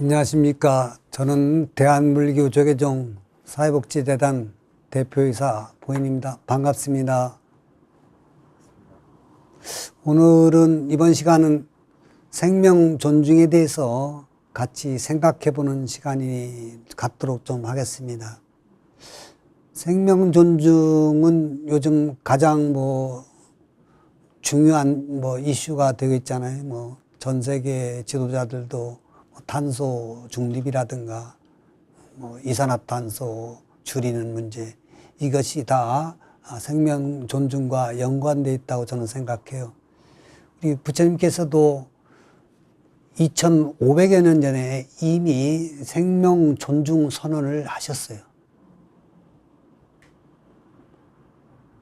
안녕하십니까. 저는 대한물류 조계종 사회복지재단 대표이사 보현입니다. 반갑습니다. 오늘은 이번 시간은 생명 존중에 대해서 같이 생각해보는 시간이 갖도록 좀 하겠습니다. 생명 존중은 요즘 가장 중요한 이슈가 되고 있잖아요. 전 세계 지도자들도 탄소 중립이라든가 이산화탄소 줄이는 문제, 이것이 다 생명 존중과 연관되어 있다고 저는 생각해요. 우리 부처님께서도 2500여 년 전에 이미 생명 존중 선언을 하셨어요.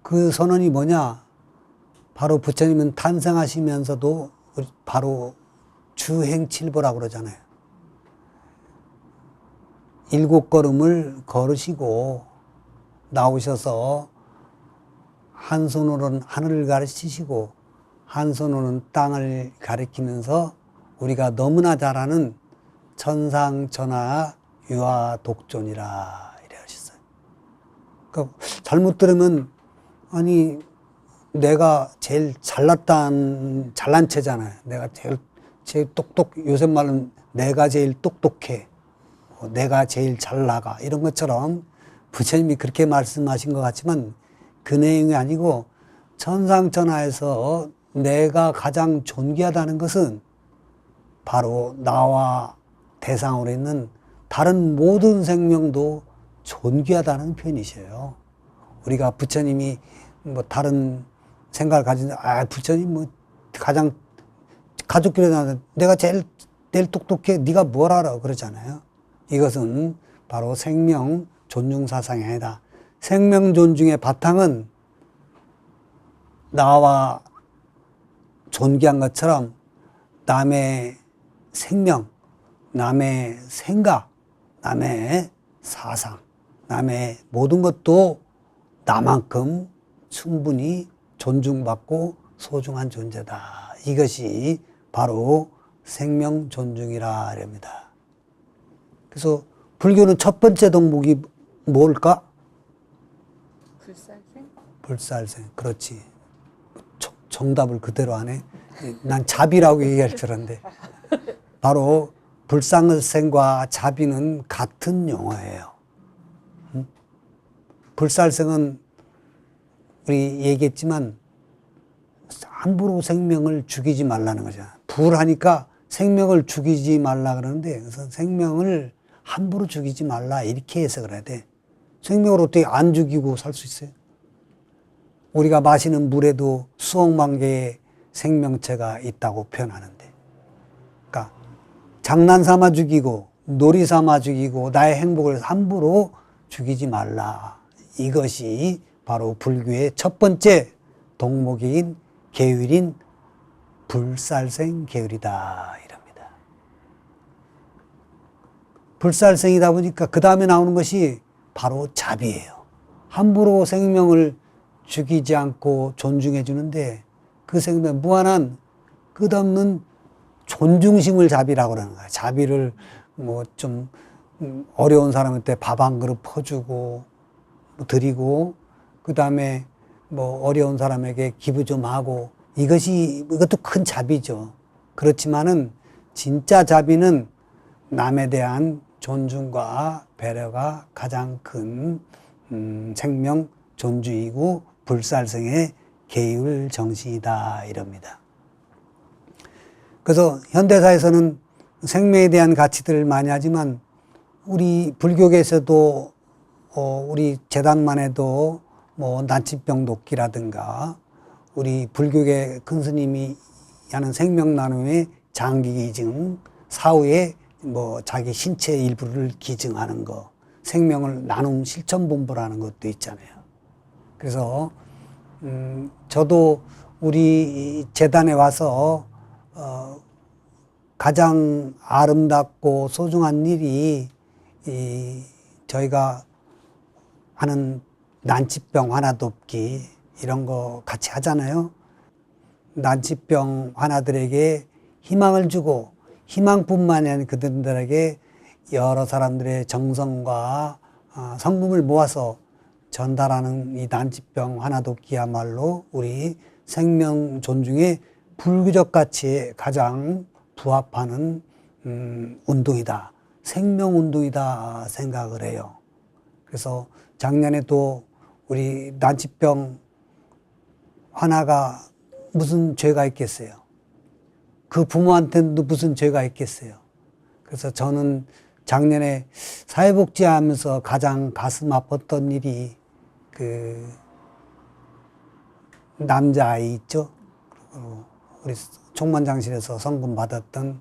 그 선언이 뭐냐? 바로 부처님은 탄생하시면서도 바로 주행칠보라고 그러잖아요. 7걸음을 걸으시고 나오셔서 한 손으로는 하늘을 가르치시고 한 손으로는 땅을 가리키면서 우리가 너무나 잘 아는 천상천하 유아독존이라 이래 하셨어요. 그러니까 잘못 들으면 아니 내가 제일 잘난 체잖아요. 내가 제일 요새 말은 내가 제일 똑똑해. 내가 제일 잘 나가. 이런 것처럼 부처님이 그렇게 말씀하신 것 같지만 그 내용이 아니고 천상천하에서 내가 가장 존귀하다는 것은 바로 나와 대상으로 있는 다른 모든 생명도 존귀하다는 표현이셔요. 우리가 부처님이 다른 생각을 가진, 부처님 가장 가족끼리 나는 내가 제일 똑똑해. 네가 뭘 알아? 그러잖아요. 이것은 바로 생명 존중 사상이 아니다. 생명 존중의 바탕은 나와 존귀한 것처럼 남의 생명, 남의 생각, 남의 사상, 남의 모든 것도 나만큼 충분히 존중받고 소중한 존재다. 이것이 바로 생명 존중이라 합니다. 그래서 불교는 첫 번째 덕목이 뭘까? 불살생? 불살생. 그렇지. 정답을 그대로 하네. 난 자비라고 얘기할 줄 알았는데. 바로 불살생과 자비는 같은 용어예요. 불살생은 우리 얘기했지만 함부로 생명을 죽이지 말라는 거잖아. 불하니까 생명을 죽이지 말라 그러는데 그래서 생명을 함부로 죽이지 말라 이렇게 해석을 해야 돼. 생명을 어떻게 안 죽이고 살 수 있어요? 우리가 마시는 물에도 수억만 개의 생명체가 있다고 표현하는데, 그러니까 장난 삼아 죽이고 놀이 삼아 죽이고 나의 행복을 함부로 죽이지 말라. 이것이 바로 불교의 첫 번째 덕목인 계율인 불살생 계율이다 이럽니다. 불살생이다 보니까 그 다음에 나오는 것이 바로 자비예요. 함부로 생명을 죽이지 않고 존중해 주는데 그 생명 무한한 끝없는 존중심을 자비라고 그러는 거야. 자비를 좀 어려운 사람한테 밥 한 그릇 퍼주고 드리고 그 다음에 어려운 사람에게 기부 좀 하고 이것도 큰 자비죠. 그렇지만은 진짜 자비는 남에 대한 존중과 배려가 가장 큰 생명 존중이고 불살생의 계율 정신이다 이럽니다. 그래서 현대사에서는 생명에 대한 가치들을 많이 하지만 우리 불교계에서도 우리 재단만 해도 난치병 돕기라든가 우리 불교계 큰 스님이 하는 생명 나눔의 장기 기증, 사후에 자기 신체 일부를 기증하는 거, 생명을 나눔 실천 본부라는 것도 있잖아요. 그래서 저도 우리 재단에 와서 가장 아름답고 소중한 일이 저희가 하는 난치병 환아 돕기 이런 거 같이 하잖아요. 난치병 환아들에게 희망을 주고 희망뿐만이 아니라 그들에게 여러 사람들의 정성과 성금을 모아서 전달하는 이 난치병 하나돕기야말로 우리 생명 존중의 불교적 가치에 가장 부합하는 운동이다. 생명운동이다 생각을 해요. 그래서 작년에 또 우리 난치병 하나가 무슨 죄가 있겠어요. 그 부모한테도 무슨 죄가 있겠어요. 그래서 저는 작년에 사회복지하면서 가장 가슴 아팠던 일이 그 남자아이 있죠. 우리 총무장실에서 성금 받았던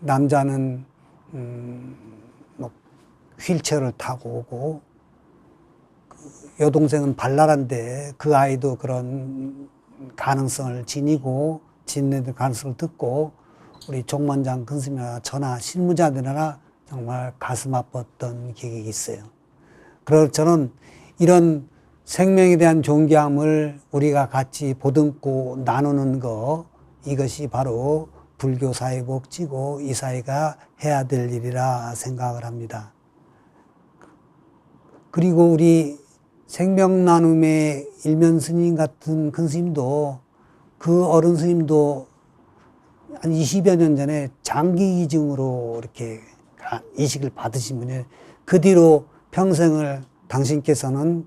남자는 뭐 휠체어를 타고 오고 그 여동생은 발랄한데 그 아이도 그런 가능성을 지니고 짓는 가능성을 듣고 우리 종만장 근스님이나 저나 실무자들이나 정말 가슴 아팠던 기억이 있어요. 그래서 저는 이런 생명에 대한 존경함을 우리가 같이 보듬고 나누는 거, 이것이 바로 불교 사회복지고 이 사회가 해야 될 일이라 생각을 합니다. 그리고 우리 생명나눔의 일면 스님 같은 큰 스님도 그 어른 스님도 한 20여 년 전에 장기이증으로 이렇게 이식을 받으신 분이에요. 그 뒤로 평생을 당신께서는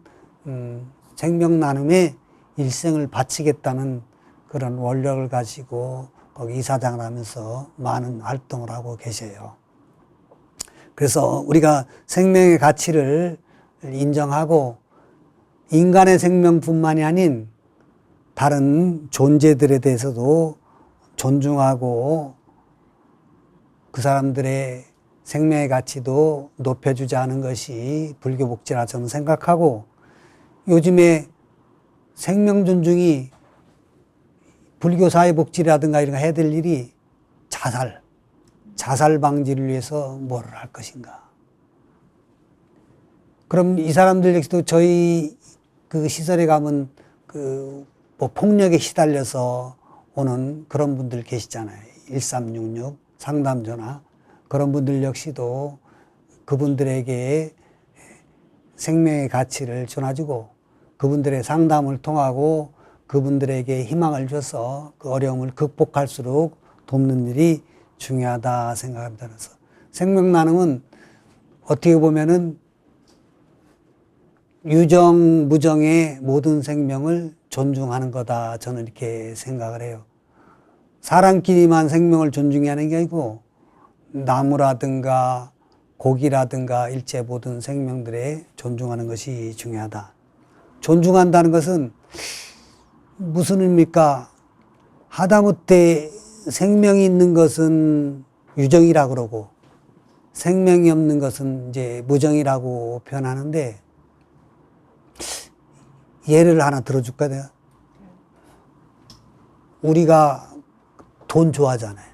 생명나눔에 일생을 바치겠다는 그런 원력을 가지고 거기 이사장을 하면서 많은 활동을 하고 계셔요. 그래서 우리가 생명의 가치를 인정하고 인간의 생명뿐만이 아닌 다른 존재들에 대해서도 존중하고 그 사람들의 생명의 가치도 높여주자는 것이 불교 복지라 저는 생각하고, 요즘에 생명 존중이 불교 사회복지라든가 이런 거 해야 될 일이 자살 방지를 위해서 뭐를 할 것인가. 그럼 이 사람들 역시도 저희 그 시설에 가면 그 뭐 폭력에 시달려서 오는 그런 분들 계시잖아요. 1366 상담전화 그런 분들 역시도 그분들에게 생명의 가치를 전해주고 그분들의 상담을 통하고 그분들에게 희망을 줘서 그 어려움을 극복할수록 돕는 일이 중요하다 생각합니다. 그래서 생명나눔은 어떻게 보면은 유정, 무정의 모든 생명을 존중하는 거다. 저는 이렇게 생각을 해요. 사람끼리만 생명을 존중하는 게 아니고 나무라든가 고기라든가 일체 모든 생명들에 존중하는 것이 중요하다. 존중한다는 것은 무슨 의미입니까? 하다못해 생명이 있는 것은 유정이라고 그러고 생명이 없는 것은 이제 무정이라고 표현하는데, 예를 하나 들어줄까 내가? 우리가 돈 좋아하잖아요.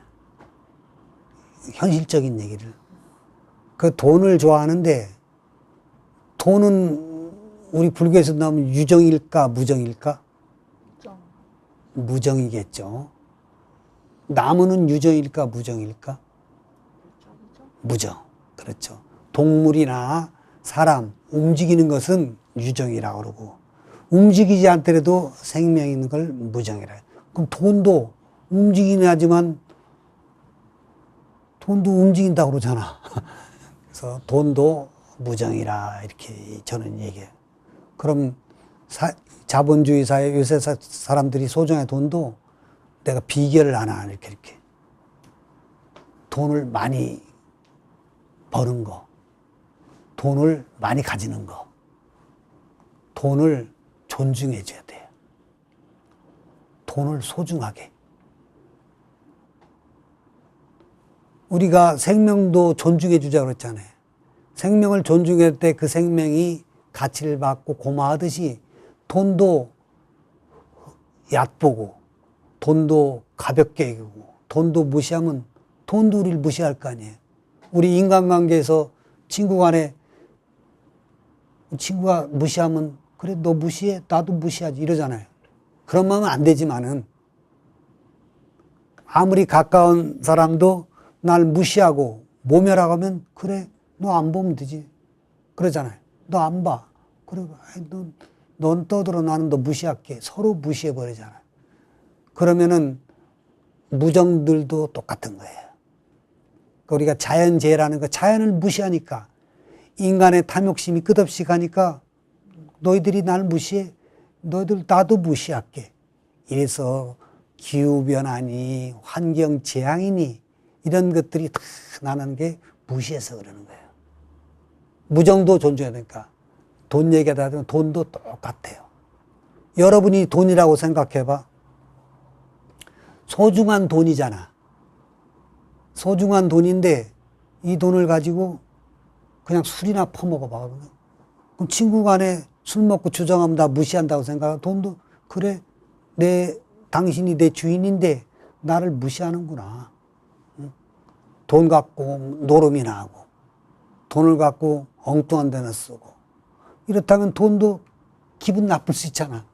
현실적인 얘기를. 그 돈을 좋아하는데 돈은 우리 불교에서 나오면 유정일까 무정일까? 무정이겠죠. 나무는 유정일까 무정일까? 무정. 그렇죠. 동물이나 사람 움직이는 것은 유정이라고 그러고 움직이지 않더라도 생명 있는 걸 무정이라 해요. 그럼 돈도 움직이긴 하지만 돈도 움직인다고 그러잖아. 그래서 돈도 무정이라 이렇게 저는 얘기해요. 그럼 자본주의 사회 요새 사람들이 소중해 돈도 내가 비결을 하나 이렇게 돈을 많이 버는 거, 돈을 많이 가지는 거, 돈을 존중해 줘야 돼요. 돈을 소중하게. 우리가 생명도 존중해 주자고 그랬잖아요. 생명을 존중할 때 그 생명이 가치를 받고 고마워하듯이 돈도 얕보고 돈도 가볍게 여기고 돈도 무시하면 돈도 우리를 무시할 거 아니에요. 우리 인간관계에서 친구 간에 친구가 무시하면 그래 너 무시해 나도 무시하지 이러잖아요. 그런 마음은 안 되지만은 아무리 가까운 사람도 날 무시하고 모멸하고 하면 그래 너 안 보면 되지 그러잖아요. 너 안 봐. 그래 넌 떠들어 나는 너 무시할게. 서로 무시해버리잖아요. 그러면은 무정들도 똑같은 거예요. 우리가 자연재해라는 거 자연을 무시하니까 인간의 탐욕심이 끝없이 가니까 너희들이 날 무시해. 너희들 나도 무시할게. 이래서 기후변화니 환경재앙이니 이런 것들이 다 나는 게 무시해서 그러는 거예요. 무정도 존중해야 되니까. 돈 얘기하다 보면 돈도 똑같아요. 여러분이 돈이라고 생각해봐. 소중한 돈이잖아. 소중한 돈인데 이 돈을 가지고 그냥 술이나 퍼먹어봐. 그럼 친구 간에 술 먹고 주정하면 나 무시한다고 생각하고 돈도 그래 당신이 내 주인인데 나를 무시하는구나. 돈 갖고 노름이나 하고 돈을 갖고 엉뚱한 데나 쓰고 이렇다면 돈도 기분 나쁠 수 있잖아.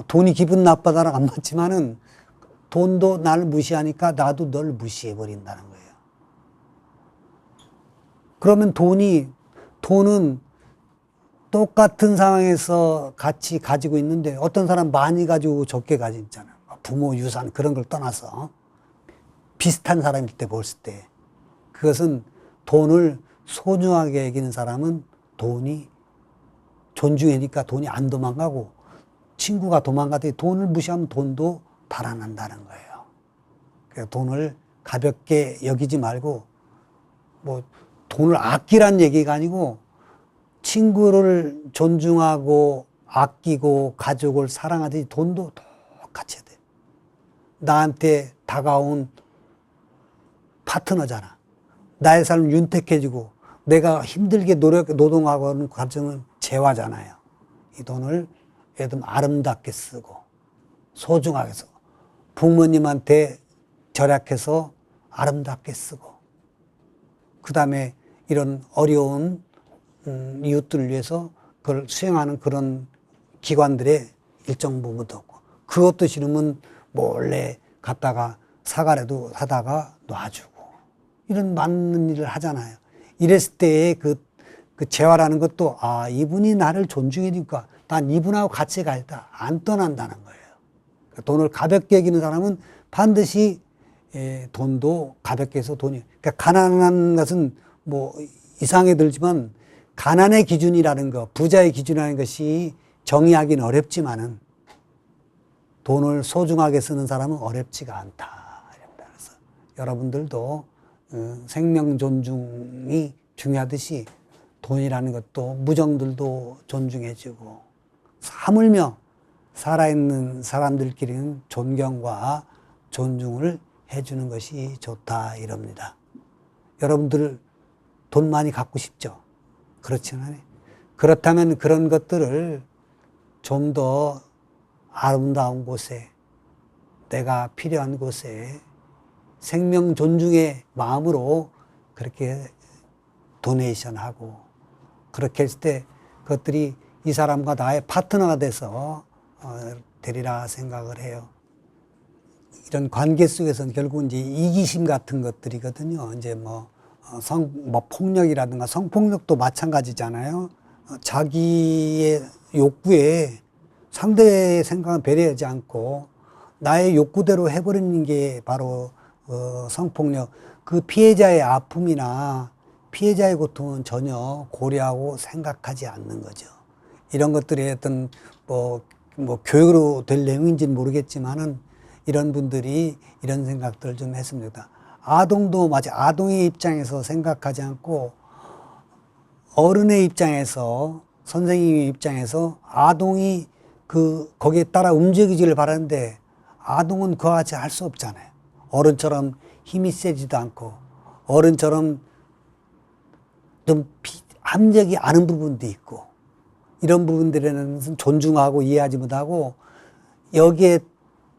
돈이 기분 나빠다랑 안 맞지만은 돈도 나를 무시하니까 나도 널 무시해버린다는 거예요. 그러면 돈은 똑같은 상황에서 같이 가지고 있는데 어떤 사람 많이 가지고 적게 가지고 있잖아요. 부모 유산 그런 걸 떠나서 비슷한 사람일 때 볼 때 그것은 돈을 소중하게 여기는 사람은 돈이 존중하니까 돈이 안 도망가고 친구가 도망가더니 돈을 무시하면 돈도 달아난다는 거예요. 그래서 돈을 가볍게 여기지 말고 뭐 돈을 아끼란 얘기가 아니고 친구를 존중하고 아끼고 가족을 사랑하듯이 돈도 똑같이 해야 돼. 나한테 다가온 파트너잖아. 나의 삶을 윤택해주고 내가 힘들게 노동하고 하는 과정은 재화잖아요. 이 돈을 예를 들면 아름답게 쓰고 소중하게 쓰고 부모님한테 절약해서 아름답게 쓰고 그 다음에 이런 어려운 이웃들을 위해서 그걸 수행하는 그런 기관들의 일정 부분도 없고 그것도 싫으면 몰래 갔다가 사과라도 사다가 놔주고 이런 많은 일을 하잖아요. 이랬을 때의 그 재화라는 것도 이분이 나를 존중해주니까 난 이분하고 같이 가겠다. 안 떠난다는 거예요. 돈을 가볍게 여기는 사람은 반드시 돈도 가볍게 해서 그러니까 가난한 것은 뭐 이상하게 들지만 가난의 기준이라는 거, 부자의 기준이라는 것이 정의하기는 어렵지만은 돈을 소중하게 쓰는 사람은 어렵지가 않다. 그래서 여러분들도 생명 존중이 중요하듯이 돈이라는 것도 무정들도 존중해주고 하물며 살아있는 사람들끼리는 존경과 존중을 해주는 것이 좋다 이럽니다. 여러분들 돈 많이 갖고 싶죠? 그렇지는 않아요. 그렇다면 그런 것들을 좀 더 아름다운 곳에 내가 필요한 곳에 생명 존중의 마음으로 그렇게 도네이션하고 그렇게 했을 때 그것들이 이 사람과 나의 파트너가 돼서 되리라 생각을 해요. 이런 관계 속에서는 결국 이제 이기심 같은 것들이거든요. 이제 뭐 폭력이라든가 성폭력도 마찬가지잖아요. 자기의 욕구에 상대의 생각은 배려하지 않고 나의 욕구대로 해버리는 게 바로 성폭력. 그 피해자의 아픔이나 피해자의 고통은 전혀 고려하고 생각하지 않는 거죠. 이런 것들이 어떤 뭐 교육으로 될 내용인지는 모르겠지만은 이런 분들이 이런 생각들을 좀 했으면 좋겠다. 아동도 마치 아동의 입장에서 생각하지 않고 어른의 입장에서 선생님의 입장에서 아동이 거기에 따라 움직이기를 바라는데 아동은 그와 같이 할 수 없잖아요. 어른처럼 힘이 세지도 않고 어른처럼 좀 합력이 않은 부분도 있고 이런 부분들에는 존중하고 이해하지 못하고 여기에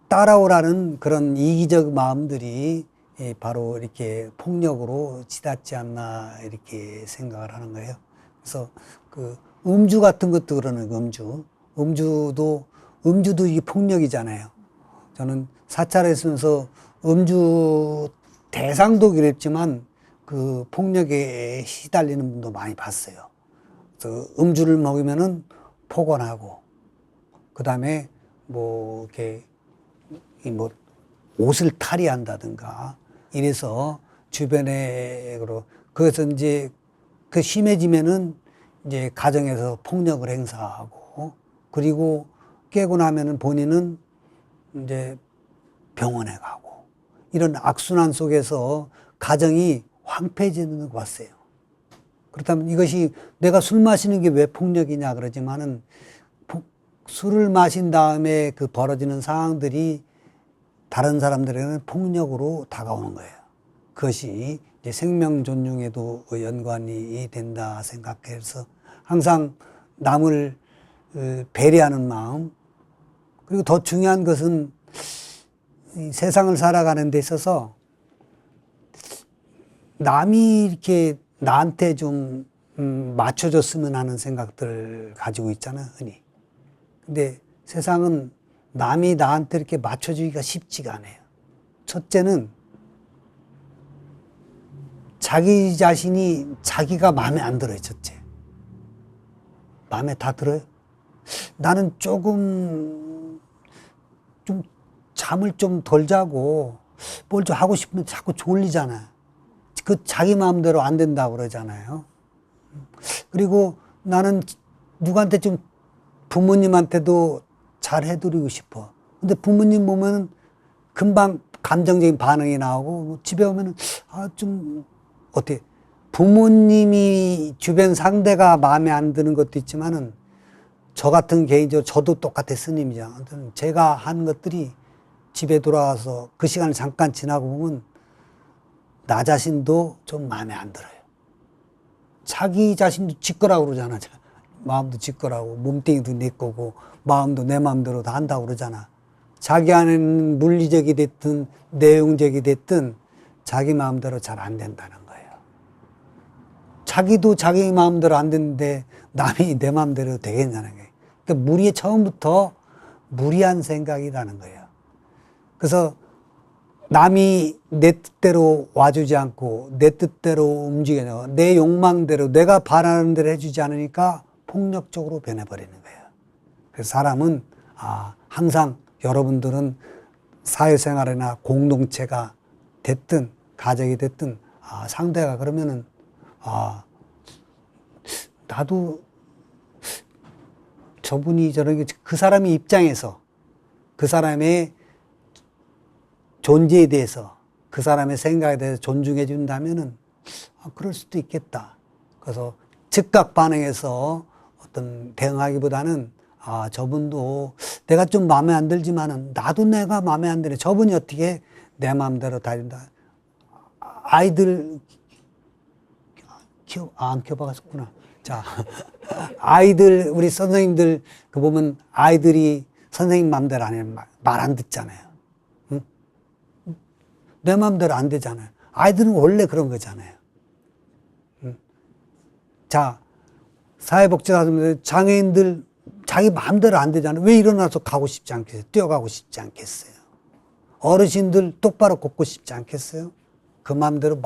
따라오라는 그런 이기적 마음들이 바로 이렇게 폭력으로 치닫지 않나 이렇게 생각을 하는 거예요. 그래서 음주 같은 것도 그러는 거예요. 음주도 이게 폭력이잖아요. 저는 사찰에 있으면서 음주 대상도 그랬지만 그 폭력에 시달리는 분도 많이 봤어요. 그래서 음주를 먹으면은 폭언하고, 그 다음에 뭐 이렇게 뭐 옷을 탈의한다든가 이래서 주변에 그래서 이제 그 심해지면은 이제 가정에서 폭력을 행사하고, 그리고 깨고 나면은 본인은 이제 병원에 가고, 이런 악순환 속에서 가정이 황폐해지는 것 같아요. 그렇다면 이것이 내가 술 마시는 게 왜 폭력이냐 그러지만은, 술을 마신 다음에 그 벌어지는 상황들이 다른 사람들에게는 폭력으로 다가오는 거예요. 그것이 이제 생명 존중에도 연관이 된다 생각해서 항상 남을 배려하는 마음, 그리고 더 중요한 것은 이 세상을 살아가는 데 있어서 남이 이렇게 나한테 좀 맞춰줬으면 하는 생각들 가지고 있잖아, 흔히. 근데 세상은 남이 나한테 이렇게 맞춰주기가 쉽지가 않아요. 첫째는 자기 자신이 자기가 마음에 안 들어요, 첫째. 마음에 다 들어요? 나는 조금 좀 잠을 좀 덜 자고 뭘 좀 하고 싶은데 자꾸 졸리잖아요. 그 자기 마음대로 안 된다고 그러잖아요. 그리고 나는 누구한테 좀 부모님한테도 잘 해드리고 싶어. 근데 부모님 보면은 금방 감정적인 반응이 나오고, 집에 오면은 좀 어떻게 부모님이 주변 상대가 마음에 안 드는 것도 있지만은, 저 같은 개인적으로 저도 똑같아 스님이죠. 제가 한 것들이 집에 돌아와서 그 시간을 잠깐 지나고 보면 나 자신도 좀 마음에 안 들어요. 자기 자신도 지 거라고 그러잖아. 마음도 지 거라고, 몸뚱이도 내 거고, 마음도 내 마음대로 다 한다고 그러잖아. 자기 안에는 물리적이 됐든 내용적이 됐든 자기 마음대로 잘 안 된다는 거예요. 자기도 자기 마음대로 안 되는데 남이 내 마음대로 되겠냐는 거예요. 그러니까 처음부터 무리한 생각이라는 거예요. 그래서 남이 내 뜻대로 와주지 않고 내 뜻대로 움직여서 내 욕망대로 내가 바라는 대로 해주지 않으니까 폭력적으로 변해버리는 거예요. 그래서 사람은 항상 여러분들은 사회생활이나 공동체가 됐든 가정이 됐든 상대가 그러면은 나도 저분이 저런 그 사람의 입장에서 그 사람의 존재에 대해서 그 사람의 생각에 대해서 존중해 준다면은 그럴 수도 있겠다. 그래서 즉각 반응해서 어떤 대응하기보다는 저분도 내가 좀 마음에 안 들지만은 나도 내가 마음에 안 드네. 저분이 어떻게 내 마음대로 다닌다. 아이들 안 키워봐갔었구나. 자, 아이들 우리 선생님들 그 보면 아이들이 선생님 마음대로 안 해. 말 안 듣잖아요. 내 마음대로 안 되잖아요. 아이들은 원래 그런 거잖아요. 자, 사회복지사들, 장애인들 자기 마음대로 안 되잖아요. 왜 일어나서 가고 싶지 않겠어요? 뛰어가고 싶지 않겠어요? 어르신들 똑바로 걷고 싶지 않겠어요? 그 마음대로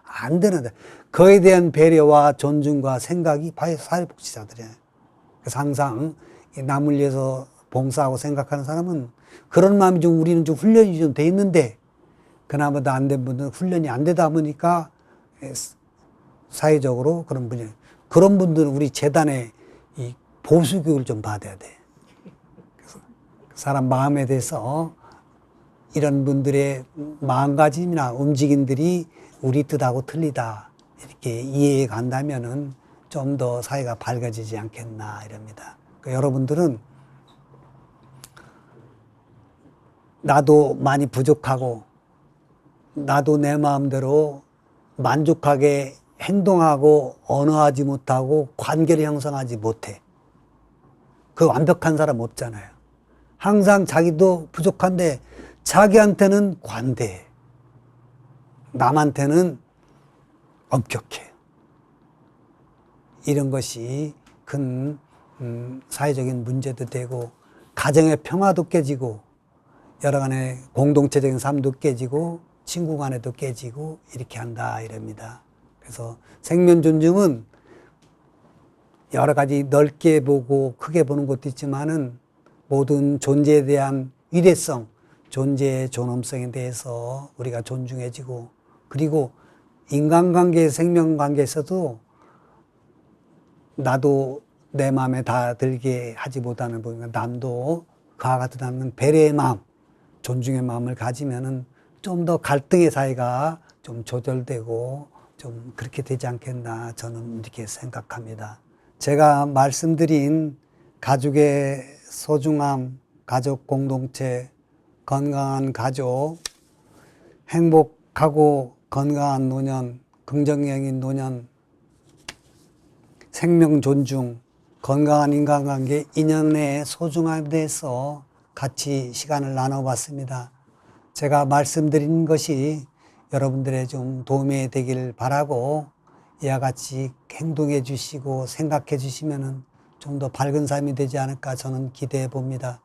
안 되는데, 그에 대한 배려와 존중과 생각이 바로 사회복지사들이에요. 그래서 항상 남을 위해서 봉사하고 생각하는 사람은 그런 마음이 좀 우리는 좀 훈련이 좀 돼 있는데, 그나마도 안 된 분들은 훈련이 안 되다 보니까 사회적으로 그런 분들은 우리 재단에 이 보수 교육을 좀 받아야 돼. 그래서 사람 마음에 대해서 이런 분들의 마음가짐이나 움직임들이 우리 뜻하고 틀리다 이렇게 이해해 간다면은 좀 더 사회가 밝아지지 않겠나 이럽니다. 그러니까 여러분들은 나도 많이 부족하고 나도 내 마음대로 만족하게 행동하고 언어하지 못하고 관계를 형성하지 못해. 그 완벽한 사람 없잖아요. 항상 자기도 부족한데 자기한테는 관대해. 남한테는 엄격해. 이런 것이 큰 사회적인 문제도 되고 가정의 평화도 깨지고 여러 간의 공동체적인 삶도 깨지고 친구 간에도 깨지고 이렇게 한다 이럽니다. 그래서 생명 존중은 여러 가지 넓게 보고 크게 보는 것도 있지만은 모든 존재에 대한 위대성, 존재의 존엄성에 대해서 우리가 존중해지고, 그리고 인간관계, 생명관계에서도 나도 내 마음에 다 들게 하지 못하는 부분, 남도 그와 같은 하는 배려의 마음, 존중의 마음을 가지면은 좀 더 갈등의 사이가 좀 조절되고 좀 그렇게 되지 않겠나 저는 이렇게 생각합니다. 제가 말씀드린 가족의 소중함, 가족 공동체, 건강한 가족, 행복하고 건강한 노년, 긍정적인 노년, 생명 존중, 건강한 인간관계, 인연의 소중함에 대해서 같이 시간을 나눠봤습니다. 제가 말씀드린 것이 여러분들의 좀 도움이 되길 바라고, 이와 같이 행동해 주시고 생각해 주시면 좀 더 밝은 삶이 되지 않을까 저는 기대해 봅니다.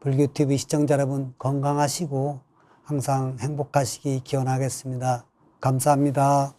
불교TV 시청자 여러분, 건강하시고 항상 행복하시기 기원하겠습니다. 감사합니다.